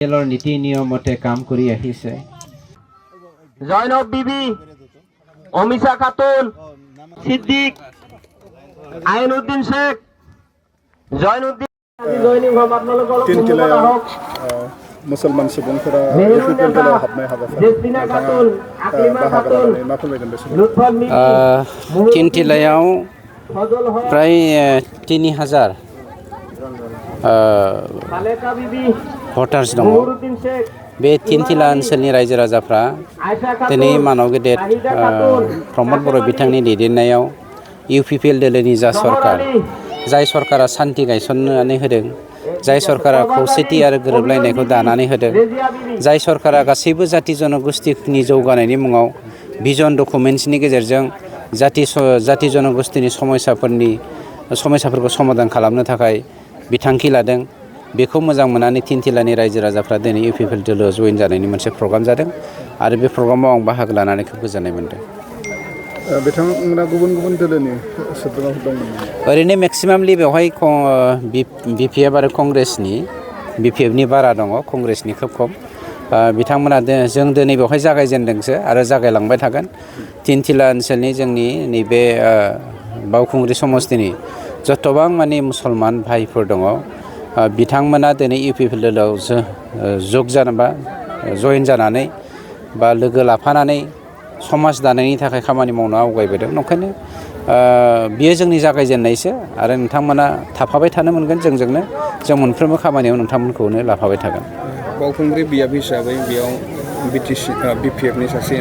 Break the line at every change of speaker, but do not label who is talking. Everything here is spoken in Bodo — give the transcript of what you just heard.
তেলৰ নীতি নিয়মতে কাম কৰি আহিছে।
জয়নব বিবি, অমিশা খাতুন, সিদ্দিক, আইনুদ্দিন শেখ, জয়নুদ্দিন
তিনটিলাयाव मुसलमान सुबुंफोरा इउपिपिएलआव हाबनाय हाबाफारि नोंथाङा बाहागो लानानै मा फोरमायगोन बे समाव?
तिनटिलायाव प्राय 3000 भटार्स दङ। बे तिनटिला ओनसोलनि रायजो राजाफ्रा दिनै मानव गेदेर प्रमद बर' बिथांनि दैदेननायाव इउपिपिएल दोलोनि जा सरकार, जाय सरकारा सान्थि गायसननानै होदों, जाय सरकारा खौसेथि आरो गोरोबलायनायखौ दानानै होदों, जाय सरकारा गासैबो जाति जनगोष्ठीनि जौगानायनि मुङाव भिजन डकुमेन्ट्सनि गेजेरजों जाति जनगोष्ठीनि समस्याफोरखौ समाधान खालामनो थाखाय बिथांखि लादों, बेखौ मोजां मोननानै तिनटिलानि रायजो राजाफ्रा दिनै इउपिपिएल दोलोआव जयेन जानायनि मोनसे प्रग्राम जादों आरो बे प्रग्रामाव आं बाहागो लानानै खोब गोजोननाय मोनदों।
बिथांमोना गुबुन गुबुन दोलोनि सोद्रोमाफोर दंमोन।
ओरैनो मेक्सिमामलि बेवहाय बिपिएफ आरो कंग्रेसनि, बिपिएफनि बारा दङ, कंग्रेसनि खोब खम। बिथांमोना जों दिनै बेवहाय जागायजेनदोंसो आरो जागायलांबाय थागोन। तिनटिला ओनसोलनि जोंनि नैबे बावखुंग्रि समस्तिनि जतबां माने मुसलमान भाइफोर दङ, बिथांमोना दिनै इउपिपिएल दोलोआव जयेन जानानै बा लोगो लाफानानै समाज दानायनि थाखाय खामानि मावनो आवगायबोदों। ओंखायनो बियो जोंनि जागायजेननायसो आरो नोंथांमोना थाफाबाय थानो मोनगोन जोंजोंनो। जों मोनफ्रोमबो खामानियाव नोंथांमोनखौनो लाफाबाय थागोन।
बावखुंग्रि बियाब हिसाबै बेयाव बिपिएफनि सासे